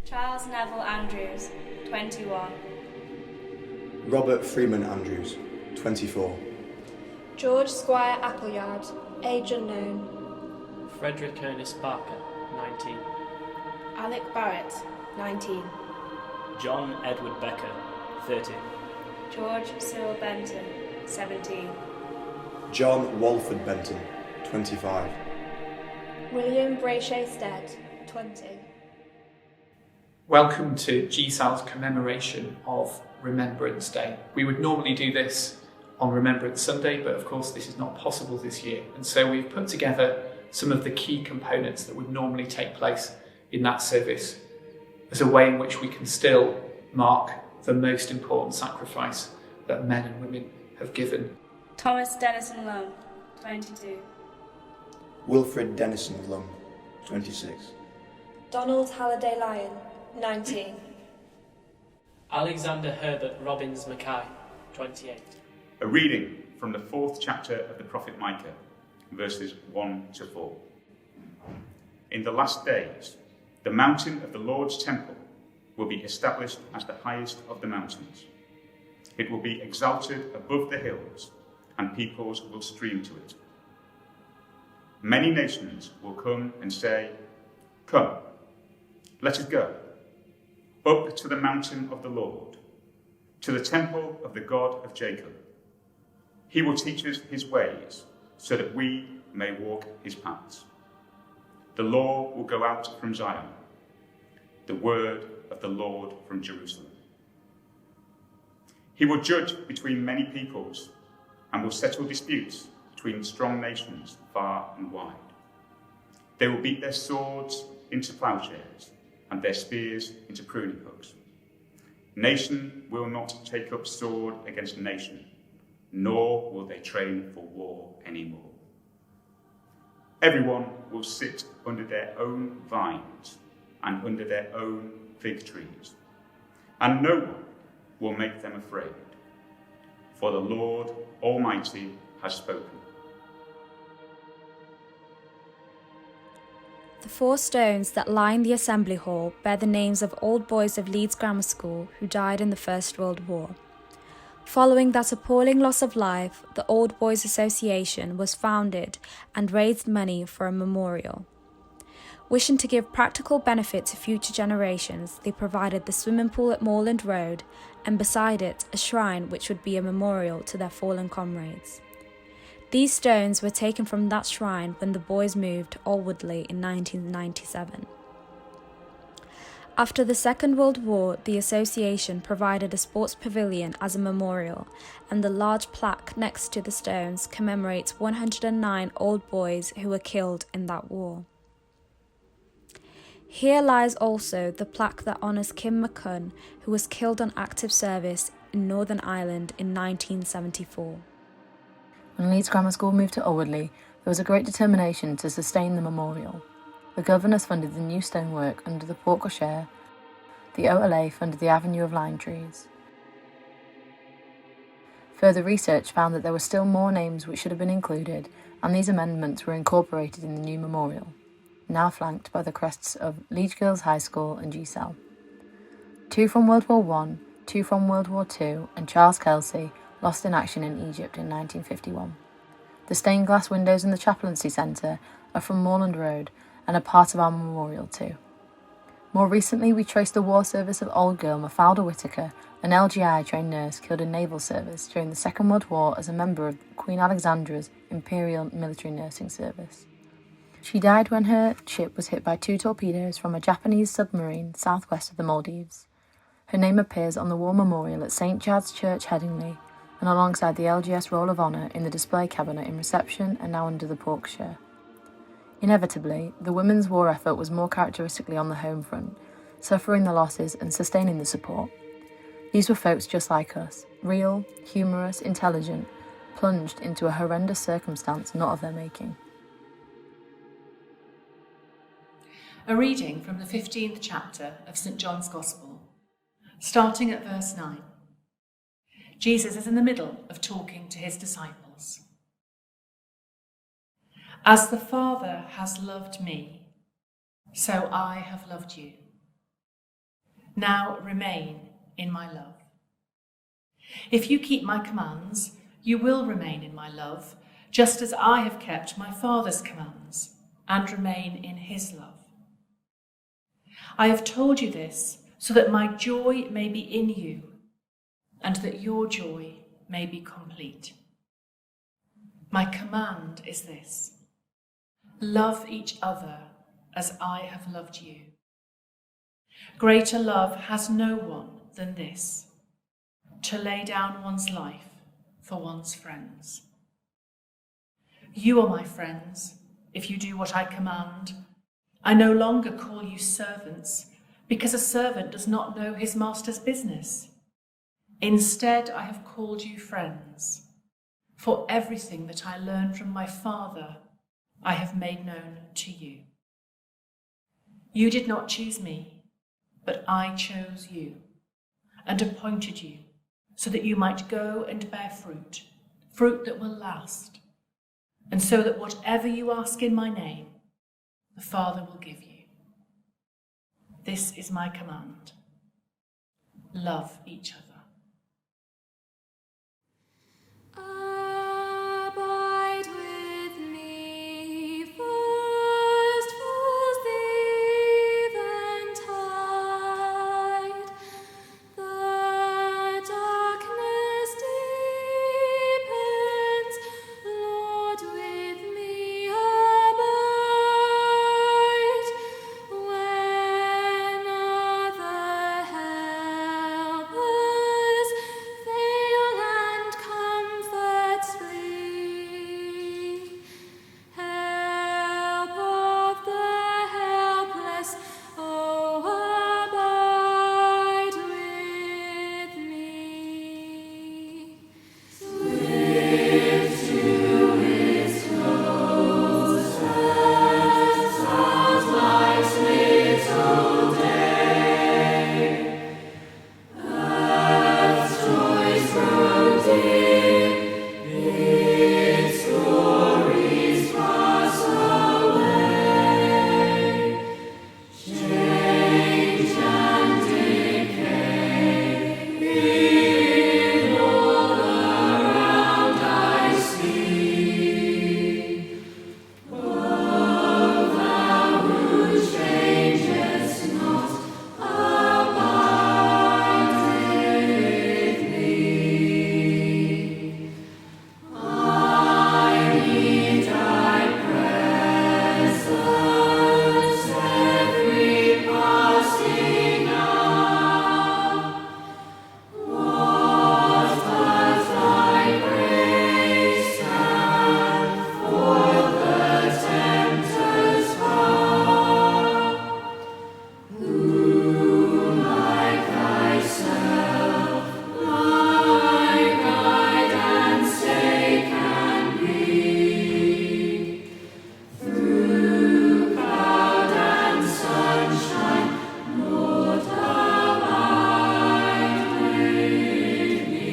Charles Neville Andrews, 21. Robert Freeman Andrews, 24. George Squire Appleyard, age unknown. Frederick Ernest Barker, 19. Alec Barrett, 19. John Edward Becker, 30. George Cyril Benton, 17. John Walford Benton, 25. William Brachet Stead, 20. Welcome to GSAL's commemoration of Remembrance Day. We would normally do this on Remembrance Sunday, but of course this is not possible this year. And so we've put together some of the key components that would normally take place in that service as a way in which we can still mark the most important sacrifice that men and women have given. Thomas Denison Lum, 22. Wilfred Dennison Lum, 26. Donald Halliday Lyon, 19. Alexander Herbert Robbins Mackay, 28. A reading from the 4th chapter of the prophet Micah, verses 1 to 4. In the last days, the mountain of the Lord's temple will be established as the highest of the mountains. It will be exalted above the hills, and peoples will stream to it. Many nations will come and say, "Come, let us go up to the mountain of the Lord, to the temple of the God of Jacob. He will teach us his ways, so that we may walk his paths. The law will go out from Zion, the word of the Lord from Jerusalem. He will judge between many peoples and will settle disputes between strong nations far and wide. They will beat their swords into plowshares and their spears into pruning hooks. Nation will not take up sword against nation, nor will they train for war anymore. Everyone will sit under their own vines and under their own fig trees, and no one will make them afraid, for the Lord Almighty has spoken." The 4 stones that line the Assembly Hall bear the names of old boys of Leeds Grammar School who died in the First World War. Following that appalling loss of life, the Old Boys Association was founded and raised money for a memorial. Wishing to give practical benefit to future generations, they provided the swimming pool at Moorland Road and beside it a shrine which would be a memorial to their fallen comrades. These stones were taken from that shrine when the boys moved to Alwoodley in 1997. After the Second World War, the association provided a sports pavilion as a memorial, and the large plaque next to the stones commemorates 109 old boys who were killed in that war. Here lies also the plaque that honours Kim McCunn, who was killed on active service in Northern Ireland in 1974. When Leeds Grammar School moved to Alwoodley, there was a great determination to sustain the memorial. The governors funded the new stonework under the porte cochere. The OLA funded the avenue of lime trees. Further research found that there were still more names which should have been included, and these amendments were incorporated in the new memorial, now flanked by the crests of Leeds Girls High School and GSAL. 2 from World War I, 2 from World War II, and Charles Kelsey lost in action in Egypt in 1951. The stained glass windows in the Chaplaincy Centre are from Moorland Road and are part of our memorial too. More recently, we traced the war service of old girl Mafalda Whitaker, an LGI-trained nurse killed in naval service during the Second World War as a member of Queen Alexandra's Imperial Military Nursing Service. She died when her ship was hit by 2 torpedoes from a Japanese submarine southwest of the Maldives. Her name appears on the War Memorial at St Chad's Church, Headingley, and alongside the LGS Roll of Honour in the display cabinet in reception and now under the porte cochere. Inevitably, the women's war effort was more characteristically on the home front, suffering the losses and sustaining the support. These were folks just like us, real, humorous, intelligent, plunged into a horrendous circumstance not of their making. A reading from the 15th chapter of St John's Gospel, starting at verse 9. Jesus is in the middle of talking to his disciples. "As the Father has loved me, so I have loved you. Now remain in my love. If you keep my commands, you will remain in my love, just as I have kept my Father's commands and remain in his love. I have told you this so that my joy may be in you and that your joy may be complete. My command is this: love each other as I have loved you. Greater love has no one than this, to lay down one's life for one's friends. You are my friends if you do what I command. I no longer call you servants, because a servant does not know his master's business. Instead, I have called you friends, for everything that I learned from my Father I have made known to you. You did not choose me, but I chose you and appointed you so that you might go and bear fruit, fruit that will last, and so that whatever you ask in my name, the Father will give you. This is my command: love each other. Abide with me, first falls the eventide. The darkness deepens, Lord, with me abide. When other helpers fail and comforts flee, help of the helpless, oh, abide with me. Swift to its closest, as life's little day, earth's joys grow dim, its glories pass away. Change and decay, in all around I see. O thou who changest not, abide with me. I need thy presence every passing hour. What does thy grace stand for the tempter's power? Who like thyself, my guide and stay can be? Through cloud and sunshine, Lord, abide with me.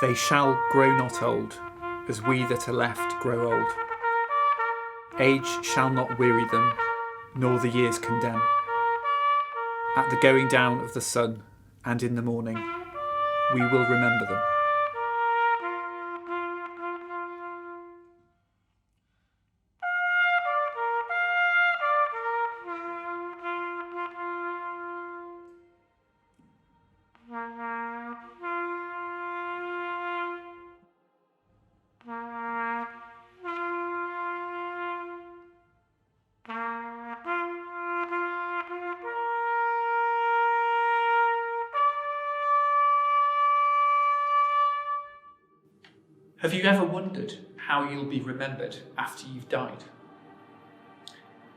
They shall grow not old, as we that are left grow old. Age shall not weary them, nor the years condemn. At the going down of the sun, and in the morning, we will remember them. Have you ever wondered how you'll be remembered after you've died?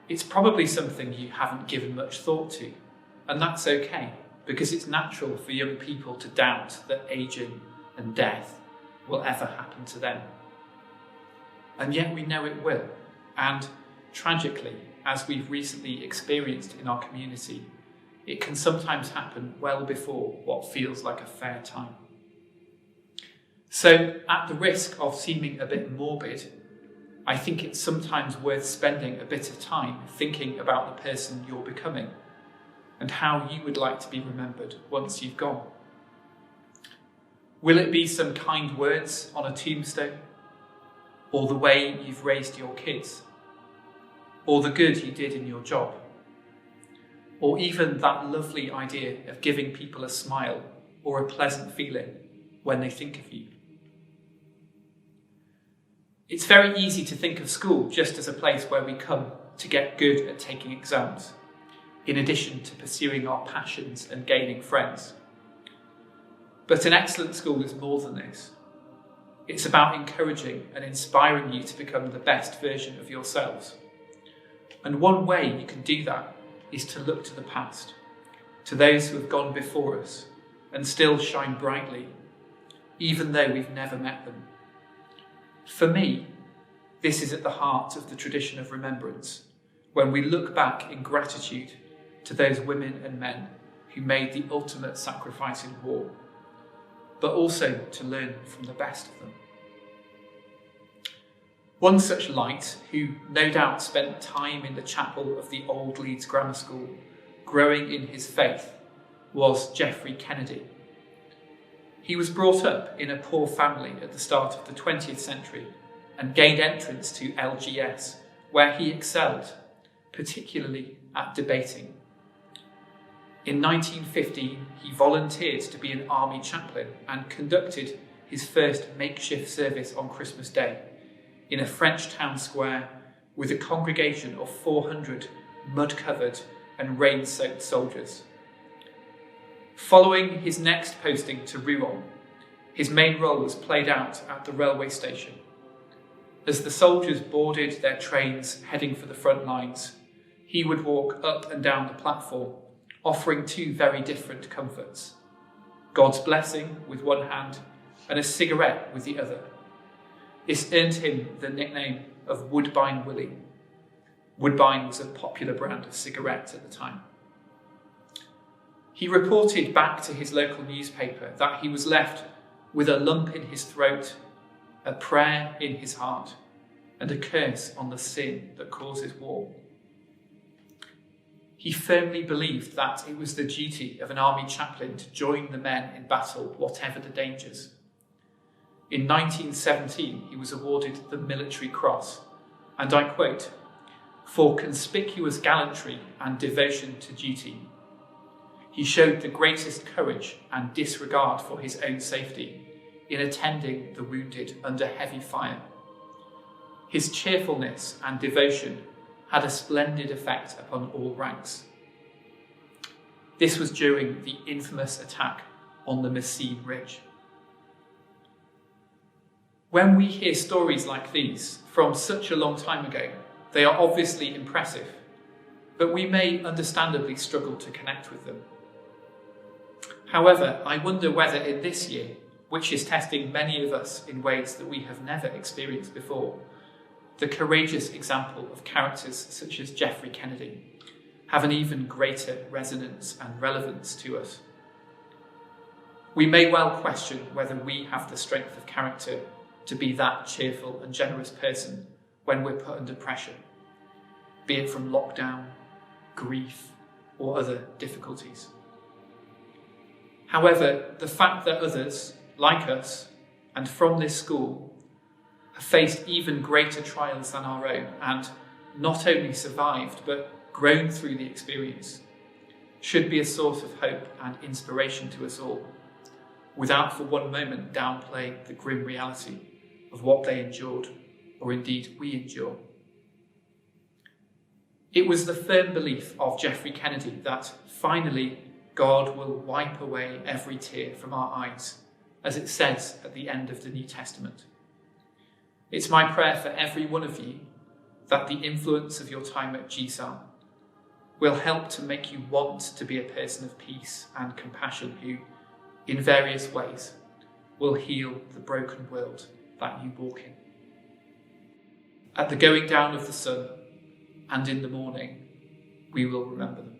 It's probably something you haven't given much thought to, and that's okay, because it's natural for young people to doubt that aging and death will ever happen to them. And yet we know it will, and tragically, as we've recently experienced in our community, it can sometimes happen well before what feels like a fair time. So, at the risk of seeming a bit morbid, I think it's sometimes worth spending a bit of time thinking about the person you're becoming and how you would like to be remembered once you've gone. Will it be some kind words on a tombstone? Or the way you've raised your kids? Or the good you did in your job? Or even that lovely idea of giving people a smile or a pleasant feeling when they think of you? It's very easy to think of school just as a place where we come to get good at taking exams, in addition to pursuing our passions and gaining friends. But an excellent school is more than this. It's about encouraging and inspiring you to become the best version of yourselves. And one way you can do that is to look to the past, to those who have gone before us and still shine brightly, even though we've never met them. For me, this is at the heart of the tradition of remembrance, when we look back in gratitude to those women and men who made the ultimate sacrifice in war, but also to learn from the best of them. One such light, who no doubt spent time in the chapel of the old Leeds Grammar School, growing in his faith, was Geoffrey Kennedy. He was brought up in a poor family at the start of the 20th century and gained entrance to LGS, where he excelled, particularly at debating. In 1915, he volunteered to be an army chaplain and conducted his first makeshift service on Christmas Day in a French town square with a congregation of 400 mud-covered and rain-soaked soldiers. Following his next posting to Rouen, his main role was played out at the railway station. As the soldiers boarded their trains heading for the front lines, he would walk up and down the platform, offering two very different comforts: God's blessing with one hand and a cigarette with the other. This earned him the nickname of Woodbine Willie. Woodbine was a popular brand of cigarettes at the time. He reported back to his local newspaper that he was left with a lump in his throat, a prayer in his heart, and a curse on the sin that causes war. He firmly believed that it was the duty of an army chaplain to join the men in battle, whatever the dangers. In 1917, he was awarded the Military Cross, and I quote, "for conspicuous gallantry and devotion to duty. He showed the greatest courage and disregard for his own safety in attending the wounded under heavy fire. His cheerfulness and devotion had a splendid effect upon all ranks." This was during the infamous attack on the Messines Ridge. When we hear stories like these from such a long time ago, they are obviously impressive, but we may understandably struggle to connect with them. However, I wonder whether in this year, which is testing many of us in ways that we have never experienced before, the courageous example of characters such as Geoffrey Kennedy have an even greater resonance and relevance to us. We may well question whether we have the strength of character to be that cheerful and generous person when we're put under pressure, be it from lockdown, grief, or other difficulties. However, the fact that others, like us, and from this school, have faced even greater trials than our own and not only survived but grown through the experience should be a source of hope and inspiration to us all, without for one moment downplaying the grim reality of what they endured, or indeed we endure. It was the firm belief of Geoffrey Kennedy that finally God will wipe away every tear from our eyes, as it says at the end of the New Testament. It's my prayer for every one of you that the influence of your time at GSAL will help to make you want to be a person of peace and compassion who, in various ways, will heal the broken world that you walk in. At the going down of the sun and in the morning, we will remember them.